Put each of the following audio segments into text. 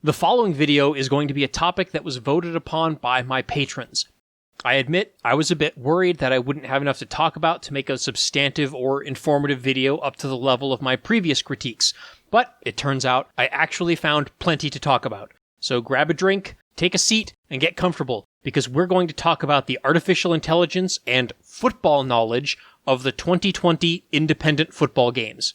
The following video is going to be a topic that was voted upon by my patrons. I admit I was a bit worried that I wouldn't have enough to talk about to make a substantive or informative video up to the level of my previous critiques, but it turns out I actually found plenty to talk about. So grab a drink, take a seat, and get comfortable, because we're going to talk about the artificial intelligence and football knowledge of the 2020 independent football games.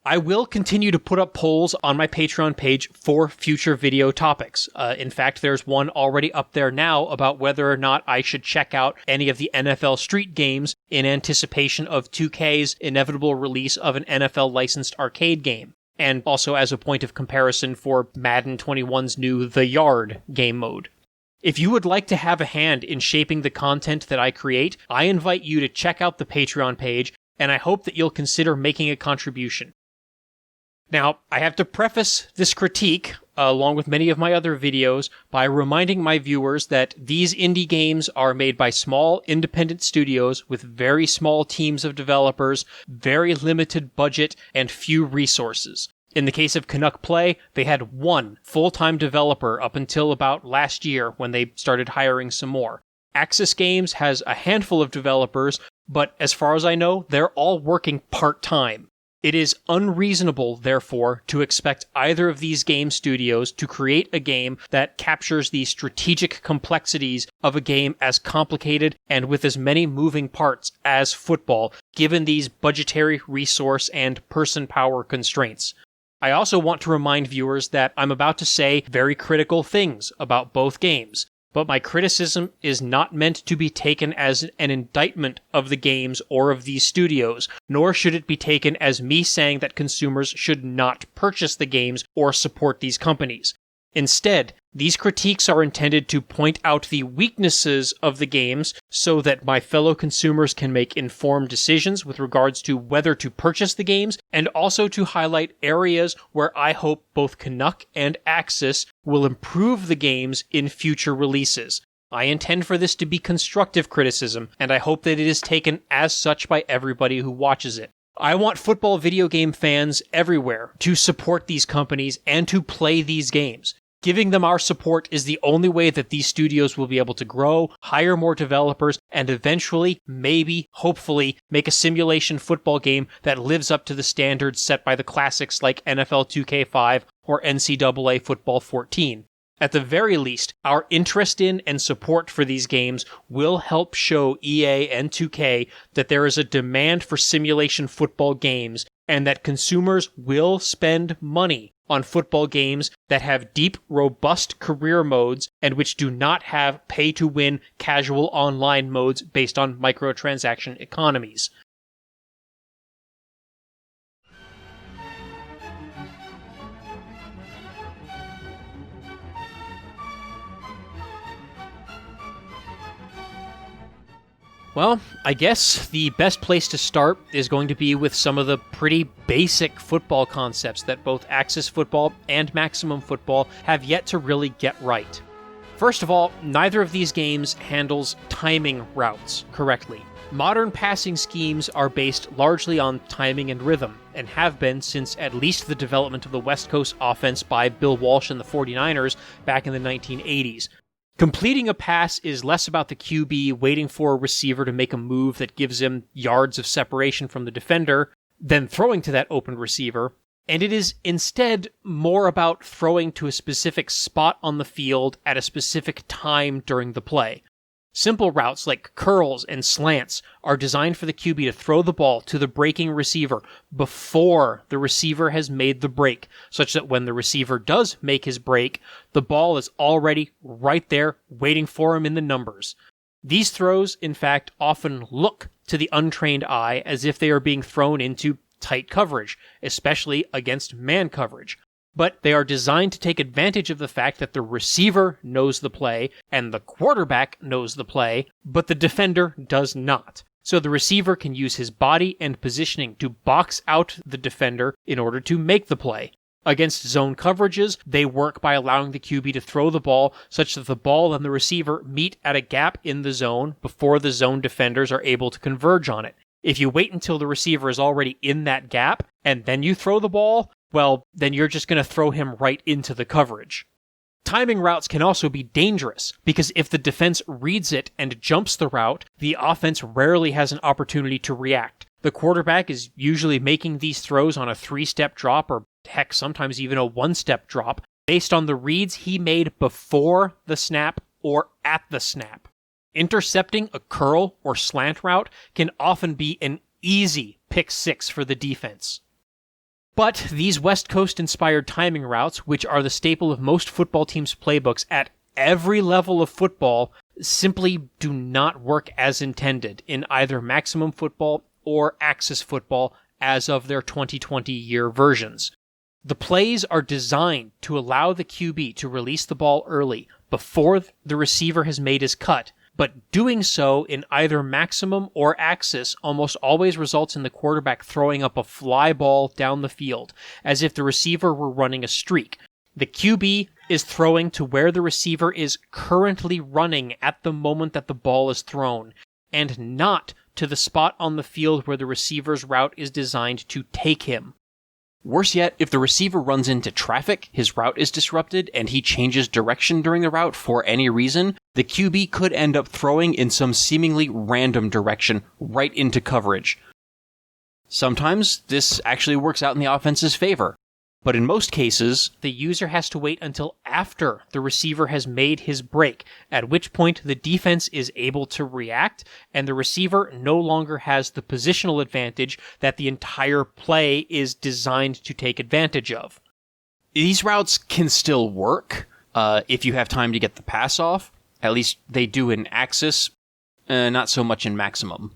I will continue to put up polls on my Patreon page for future video topics. In fact, there's one already up there now about whether or not I should check out any of the NFL Street games in anticipation of 2K's inevitable release of an NFL licensed arcade game, and also as a point of comparison for Madden 21's new The Yard game mode. If you would like to have a hand in shaping the content that I create, I invite you to check out the Patreon page, and I hope that you'll consider making a contribution. Now, I have to preface this critique, along with many of my other videos, by reminding my viewers that these indie games are made by small, independent studios with very small teams of developers, very limited budget, and few resources. In the case of Canuck Play, they had one full-time developer up until about last year when they started hiring some more. Axis Games has a handful of developers, but as far as I know, they're all working part-time. It is unreasonable, therefore, to expect either of these game studios to create a game that captures the strategic complexities of a game as complicated and with as many moving parts as football, given these budgetary, resource, and person power constraints. I also want to remind viewers that I'm about to say very critical things about both games, but my criticism is not meant to be taken as an indictment of the games or of these studios, nor should it be taken as me saying that consumers should not purchase the games or support these companies. Instead, these critiques are intended to point out the weaknesses of the games so that my fellow consumers can make informed decisions with regards to whether to purchase the games, and also to highlight areas where I hope both Canuck and Axis will improve the games in future releases. I intend for this to be constructive criticism, and I hope that it is taken as such by everybody who watches it. I want football video game fans everywhere to support these companies and to play these games. Giving them our support is the only way that these studios will be able to grow, hire more developers, and eventually, maybe, hopefully, make a simulation football game that lives up to the standards set by the classics like NFL 2K5 or NCAA Football 14. At the very least, our interest in and support for these games will help show EA and 2K that there is a demand for simulation football games and that consumers will spend money on football games that have deep, robust career modes and which do not have pay-to-win casual online modes based on microtransaction economies. Well, I guess the best place to start is going to be with some of the pretty basic football concepts that both Axis Football and Maximum Football have yet to really get right. First of all, neither of these games handles timing routes correctly. Modern passing schemes are based largely on timing and rhythm, and have been since at least the development of the West Coast offense by Bill Walsh and the 49ers back in the 1980s. Completing a pass is less about the QB waiting for a receiver to make a move that gives him yards of separation from the defender than throwing to that open receiver, and it is instead more about throwing to a specific spot on the field at a specific time during the play. Simple routes like curls and slants are designed for the QB to throw the ball to the breaking receiver before the receiver has made the break, such that when the receiver does make his break, the ball is already right there waiting for him in the numbers. These throws, in fact, often look to the untrained eye as if they are being thrown into tight coverage, especially against man coverage. But they are designed to take advantage of the fact that the receiver knows the play and the quarterback knows the play, but the defender does not. So the receiver can use his body and positioning to box out the defender in order to make the play. Against zone coverages, they work by allowing the QB to throw the ball such that the ball and the receiver meet at a gap in the zone before the zone defenders are able to converge on it. If you wait until the receiver is already in that gap and then you throw the ball, well, then you're just going to throw him right into the coverage. Timing routes can also be dangerous, because if the defense reads it and jumps the route, the offense rarely has an opportunity to react. The quarterback is usually making these throws on a 3-step drop, or heck, sometimes even a 1-step drop, based on the reads he made before the snap or at the snap. Intercepting a curl or slant route can often be an easy pick six for the defense. But these West Coast-inspired timing routes, which are the staple of most football teams' playbooks at every level of football, simply do not work as intended in either Maximum Football or Axis Football as of their 2020 year versions. The plays are designed to allow the QB to release the ball early, before the receiver has made his cut, but doing so in either Maximum or Axis almost always results in the quarterback throwing up a fly ball down the field, as if the receiver were running a streak. The QB is throwing to where the receiver is currently running at the moment that the ball is thrown, and not to the spot on the field where the receiver's route is designed to take him. Worse yet, if the receiver runs into traffic, his route is disrupted, and he changes direction during the route for any reason, the QB could end up throwing in some seemingly random direction right into coverage. Sometimes this actually works out in the offense's favor, but in most cases, the user has to wait until after the receiver has made his break, at which point the defense is able to react, and the receiver no longer has the positional advantage that the entire play is designed to take advantage of. These routes can still work if you have time to get the pass off. At least they do in Axis, not so much in Maximum.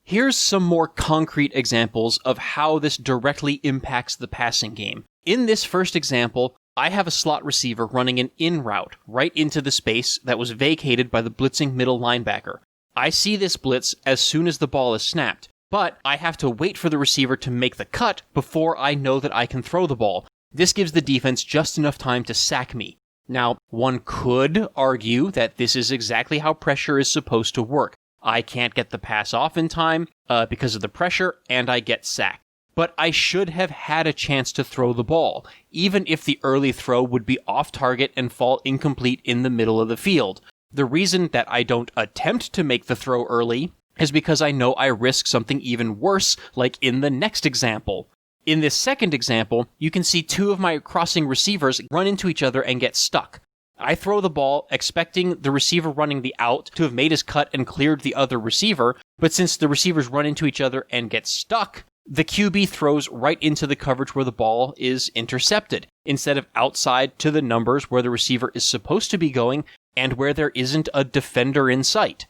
Here's some more concrete examples of how this directly impacts the passing game. In this first example, I have a slot receiver running an in route right into the space that was vacated by the blitzing middle linebacker. I see this blitz as soon as the ball is snapped, but I have to wait for the receiver to make the cut before I know that I can throw the ball. This gives the defense just enough time to sack me. Now, one could argue that this is exactly how pressure is supposed to work. I can't get the pass off in time because of the pressure, and I get sacked. But I should have had a chance to throw the ball, even if the early throw would be off target and fall incomplete in the middle of the field. The reason that I don't attempt to make the throw early is because I know I risk something even worse, like in the next example. In this second example, you can see two of my crossing receivers run into each other and get stuck. I throw the ball, expecting the receiver running the out to have made his cut and cleared the other receiver, but since the receivers run into each other and get stuck, the QB throws right into the coverage where the ball is intercepted, instead of outside to the numbers where the receiver is supposed to be going and where there isn't a defender in sight.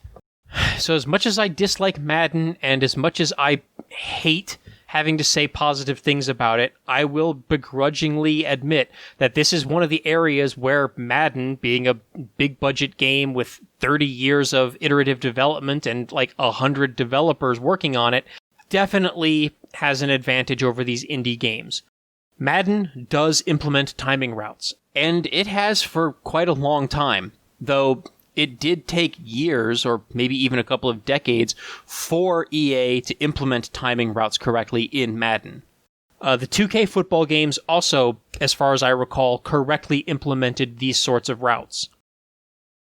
So as much as I dislike Madden and as much as I hate having to say positive things about it, I will begrudgingly admit that this is one of the areas where Madden, being a big budget game with 30 years of iterative development and like 100 developers working on it, definitely has an advantage over these indie games. Madden does implement timing routes, and it has for quite a long time, though it did take years, or maybe even a couple of decades, for EA to implement timing routes correctly in Madden. The 2K football games also, as far as I recall, correctly implemented these sorts of routes.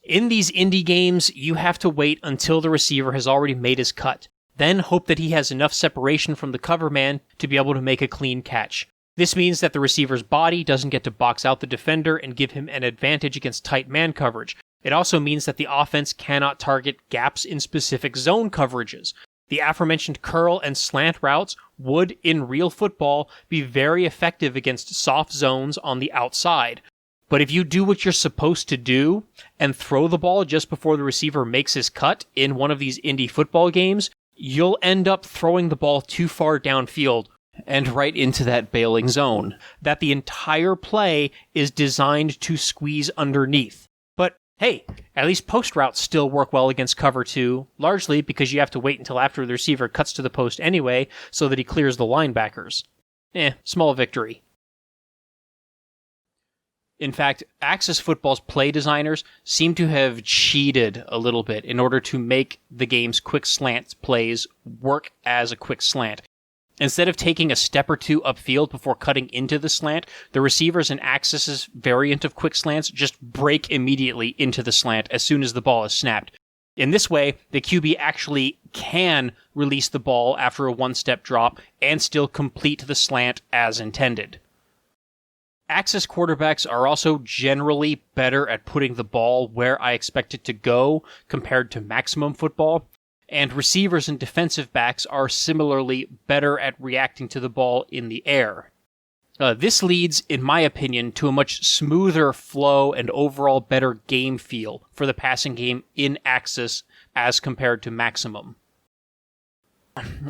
In these indie games, you have to wait until the receiver has already made his cut, then hope that he has enough separation from the cover man to be able to make a clean catch. This means that the receiver's body doesn't get to box out the defender and give him an advantage against tight man coverage. It also means that the offense cannot target gaps in specific zone coverages. The aforementioned curl and slant routes would, in real football, be very effective against soft zones on the outside. But if you do what you're supposed to do and throw the ball just before the receiver makes his cut in one of these indie football games, you'll end up throwing the ball too far downfield and right into that bailing zone that the entire play is designed to squeeze underneath. Hey, at least post routes still work well against cover 2, largely because you have to wait until after the receiver cuts to the post anyway, so that he clears the linebackers. Small victory. In fact, Axis Football's play designers seem to have cheated a little bit in order to make the game's quick slant plays work as a quick slant. Instead of taking a step or two upfield before cutting into the slant, the receivers in Axis' variant of quick slants just break immediately into the slant as soon as the ball is snapped. In this way, the QB actually can release the ball after a one-step drop and still complete the slant as intended. Axis quarterbacks are also generally better at putting the ball where I expect it to go compared to maximum football, and receivers and defensive backs are similarly better at reacting to the ball in the air. This leads, in my opinion, to a much smoother flow and overall better game feel for the passing game in Axis as compared to maximum.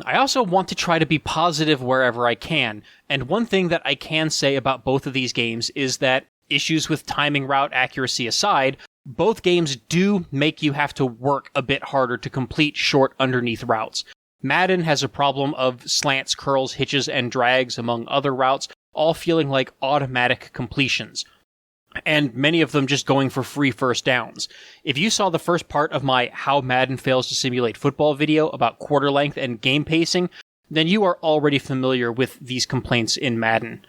I also want to try to be positive wherever I can, and one thing that I can say about both of these games is that, issues with timing route accuracy aside, both games do make you have to work a bit harder to complete short underneath routes. Madden has a problem of slants, curls, hitches, and drags, among other routes, all feeling like automatic completions, and many of them just going for free first downs. If you saw the first part of my How Madden Fails to Simulate Football video about quarter length and game pacing, then you are already familiar with these complaints in Madden.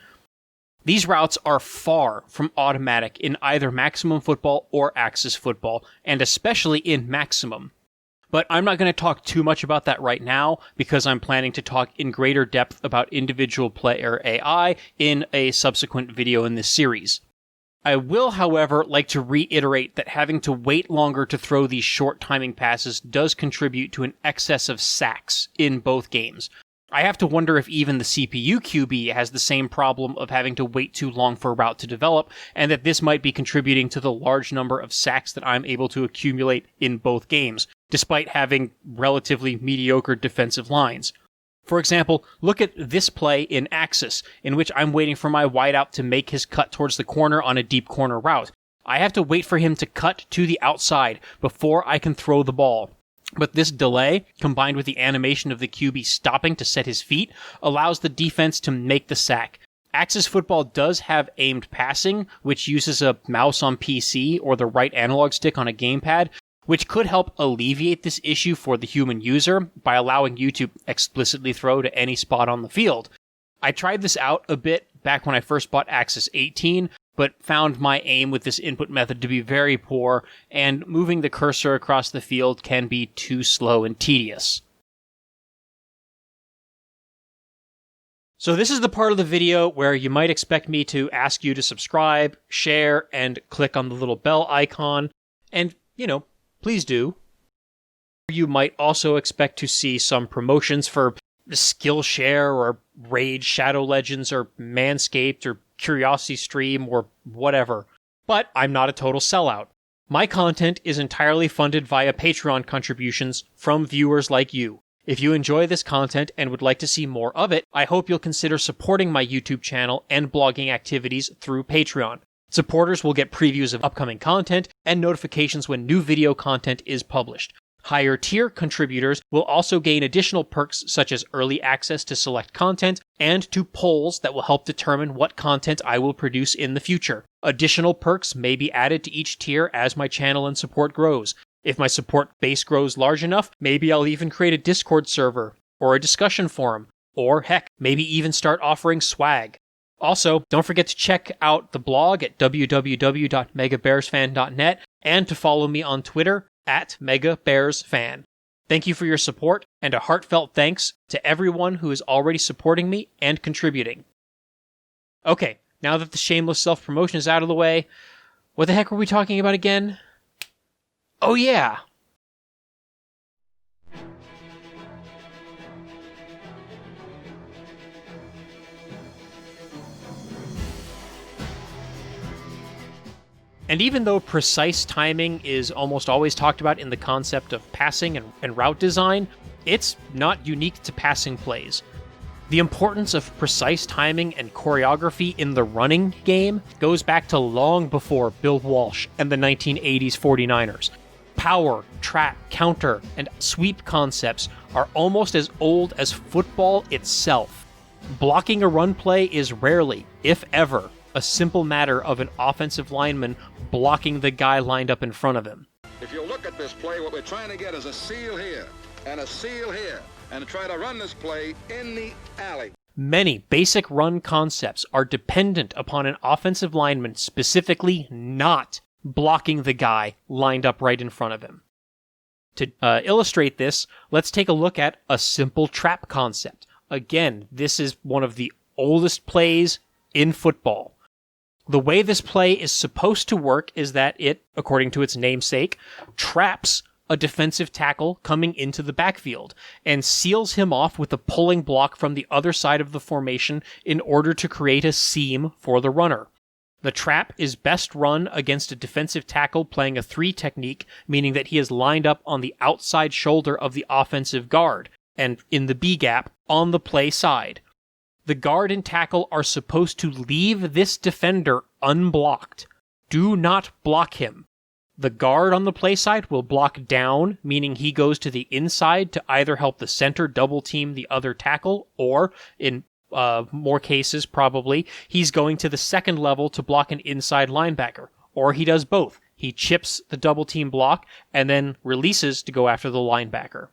These routes are far from automatic in either Maximum Football or Axis Football, and especially in Maximum. But I'm not going to talk too much about that right now, because I'm planning to talk in greater depth about individual player AI in a subsequent video in this series. I will, however, like to reiterate that having to wait longer to throw these short timing passes does contribute to an excess of sacks in both games. I have to wonder if even the CPU QB has the same problem of having to wait too long for a route to develop, and that this might be contributing to the large number of sacks that I'm able to accumulate in both games, despite having relatively mediocre defensive lines. For example, look at this play in Axis, in which I'm waiting for my wideout to make his cut towards the corner on a deep corner route. I have to wait for him to cut to the outside before I can throw the ball. But this delay, combined with the animation of the QB stopping to set his feet, allows the defense to make the sack. Axis Football does have aimed passing, which uses a mouse on PC or the right analog stick on a gamepad, which could help alleviate this issue for the human user by allowing you to explicitly throw to any spot on the field. I tried this out a bit back when I first bought Axis 18, but found my aim with this input method to be very poor, and moving the cursor across the field can be too slow and tedious. So this is the part of the video where you might expect me to ask you to subscribe, share, and click on the little bell icon, and, please do. You might also expect to see some promotions for Skillshare or Raid Shadow Legends or Manscaped or Curiosity Stream or whatever. But I'm not a total sellout. My content is entirely funded via Patreon contributions from viewers like you. If you enjoy this content and would like to see more of it, I hope you'll consider supporting my YouTube channel and blogging activities through Patreon. Supporters will get previews of upcoming content and notifications when new video content is published. Higher tier contributors will also gain additional perks such as early access to select content and to polls that will help determine what content I will produce in the future. Additional perks may be added to each tier as my channel and support grows. If my support base grows large enough, maybe I'll even create a Discord server or a discussion forum, or heck, maybe even start offering swag. Also, don't forget to check out the blog at www.megabearsfan.net and to follow me on Twitter @megabearsfan. Thank you for your support, and a heartfelt thanks to everyone who is already supporting me and contributing. Okay, now that the shameless self-promotion is out of the way, what the heck were we talking about again? Oh yeah! And even though precise timing is almost always talked about in the concept of passing and route design, it's not unique to passing plays. The importance of precise timing and choreography in the running game goes back to long before Bill Walsh and the 1980s 49ers. Power, trap, counter, and sweep concepts are almost as old as football itself. Blocking a run play is rarely, if ever, a simple matter of an offensive lineman blocking the guy lined up in front of him. If you look at this play, what we're trying to get is a seal here and a seal here. and try to run this play in the alley. Many basic run concepts are dependent upon an offensive lineman specifically not blocking the guy lined up right in front of him. To illustrate this, let's take a look at a simple trap concept. Again, this is one of the oldest plays in football. The way this play is supposed to work is that it, according to its namesake, traps a defensive tackle coming into the backfield and seals him off with a pulling block from the other side of the formation in order to create a seam for the runner. The trap is best run against a defensive tackle playing a 3 technique, meaning that he is lined up on the outside shoulder of the offensive guard and in the B gap on the play side. The guard and tackle are supposed to leave this defender unblocked. Do not block him. The guard on the play side will block down, meaning he goes to the inside to either help the center double team the other tackle, or, in more cases probably, he's going to the second level to block an inside linebacker. Or he does both. He chips the double team block and then releases to go after the linebacker.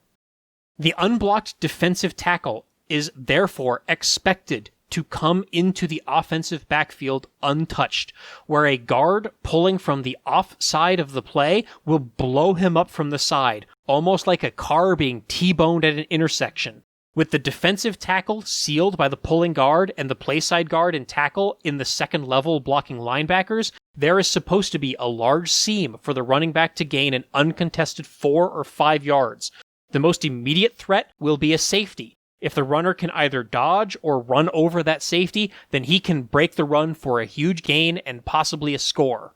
The unblocked defensive tackle is therefore expected to come into the offensive backfield untouched, where a guard pulling from the offside of the play will blow him up from the side, almost like a car being T-boned at an intersection. With the defensive tackle sealed by the pulling guard and the playside guard and tackle in the second level blocking linebackers, there is supposed to be a large seam for the running back to gain an uncontested 4 or 5 yards. The most immediate threat will be a safety. If the runner can either dodge or run over that safety, then he can break the run for a huge gain and possibly a score.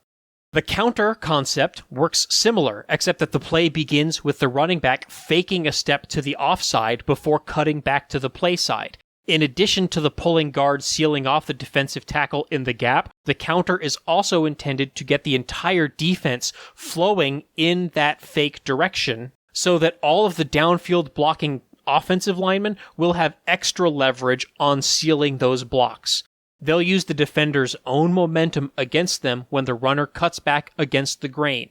The counter concept works similar, except that the play begins with the running back faking a step to the offside before cutting back to the play side. In addition to the pulling guard sealing off the defensive tackle in the gap, the counter is also intended to get the entire defense flowing in that fake direction, so that all of the downfield blocking offensive linemen will have extra leverage on sealing those blocks. They'll use the defender's own momentum against them when the runner cuts back against the grain.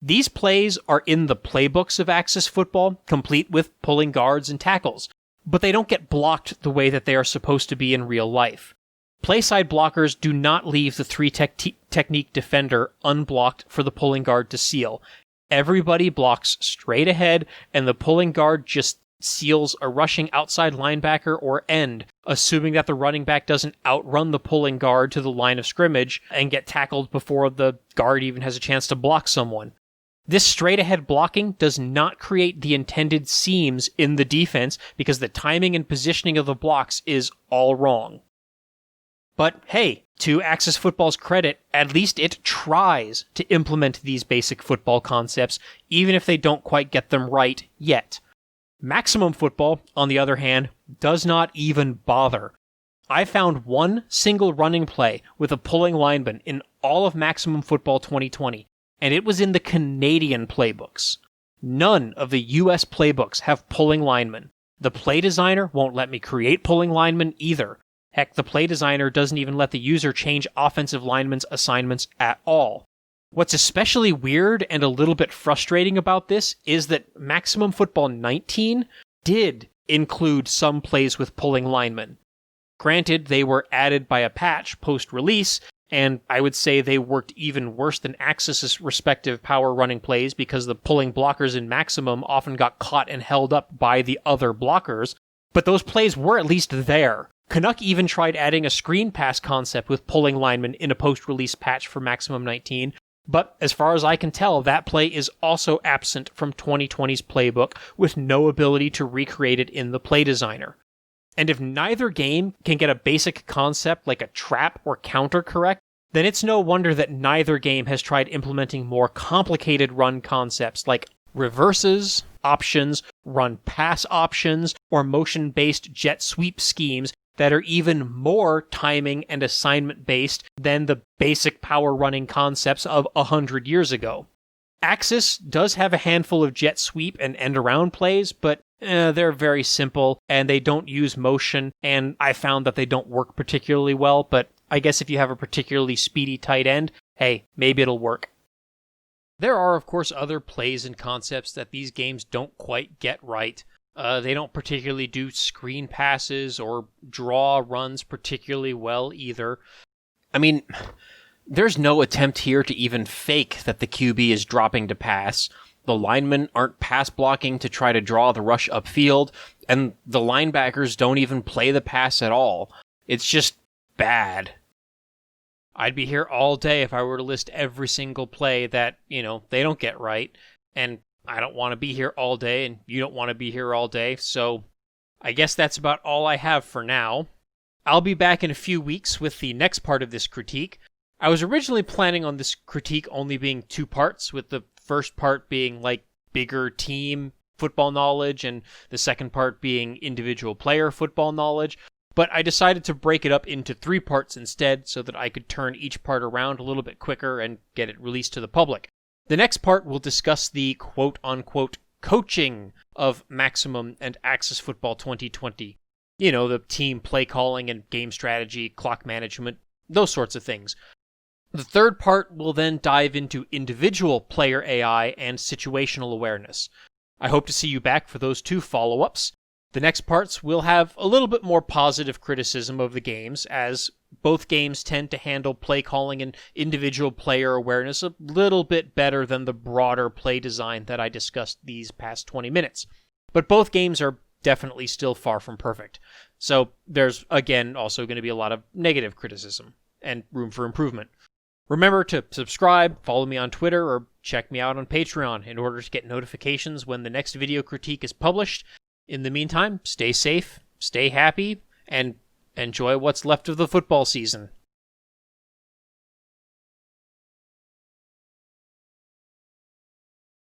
These plays are in the playbooks of Axis football, complete with pulling guards and tackles, but they don't get blocked the way that they are supposed to be in real life. Playside blockers do not leave the 3 technique defender unblocked for the pulling guard to seal. Everybody blocks straight ahead, and the pulling guard just seals a rushing outside linebacker or end, assuming that the running back doesn't outrun the pulling guard to the line of scrimmage and get tackled before the guard even has a chance to block someone. This straight-ahead blocking does not create the intended seams in the defense because the timing and positioning of the blocks is all wrong. But hey, to Axis Football's credit, at least it tries to implement these basic football concepts, even if they don't quite get them right yet. Maximum Football, on the other hand, does not even bother. I found one single running play with a pulling lineman in all of Maximum Football 2020, and it was in the Canadian playbooks. None of the US playbooks have pulling linemen. The play designer won't let me create pulling linemen either. Heck, the play designer doesn't even let the user change offensive linemen's assignments at all. What's especially weird and a little bit frustrating about this is that Maximum Football 19 did include some plays with pulling linemen. Granted, they were added by a patch post-release, and I would say they worked even worse than Axis' respective power running plays because the pulling blockers in Maximum often got caught and held up by the other blockers, but those plays were at least there. Canuck even tried adding a screen pass concept with pulling linemen in a post-release patch for Maximum 19, but as far as I can tell, that play is also absent from 2020's playbook with no ability to recreate it in the play designer. And if neither game can get a basic concept like a trap or counter correct, then it's no wonder that neither game has tried implementing more complicated run concepts like reverses, options, run-pass options, or motion-based jet sweep schemes that are even more timing and assignment-based than the basic power running concepts of 100 years ago. Axis does have a handful of jet sweep and end-around plays, but they're very simple, and they don't use motion, and I found that they don't work particularly well, but I guess if you have a particularly speedy tight end, hey, maybe it'll work. There are, of course, other plays and concepts that these games don't quite get right. They don't particularly do screen passes or draw runs particularly well either. I mean, there's no attempt here to even fake that the QB is dropping to pass. The linemen aren't pass blocking to try to draw the rush upfield, and the linebackers don't even play the pass at all. It's just bad. I'd be here all day if I were to list every single play that, they don't get right, and I don't want to be here all day, and you don't want to be here all day, so I guess that's about all I have for now. I'll be back in a few weeks with the next part of this critique. I was originally planning on this critique only being 2 parts, with the first part being bigger team football knowledge and the second part being individual player football knowledge, but I decided to break it up into 3 parts instead so that I could turn each part around a little bit quicker and get it released to the public. The next part will discuss the quote-unquote coaching of Maximum and Axis Football 2020. The team play calling and game strategy, clock management, those sorts of things. The third part will then dive into individual player AI and situational awareness. I hope to see you back for those 2 follow-ups. The next parts will have a little bit more positive criticism of the games, as both games tend to handle play calling and individual player awareness a little bit better than the broader play design that I discussed these past 20 minutes. But both games are definitely still far from perfect. So there's, again, also going to be a lot of negative criticism and room for improvement. Remember to subscribe, follow me on Twitter, or check me out on Patreon in order to get notifications when the next video critique is published. In the meantime, stay safe, stay happy, and enjoy what's left of the football season.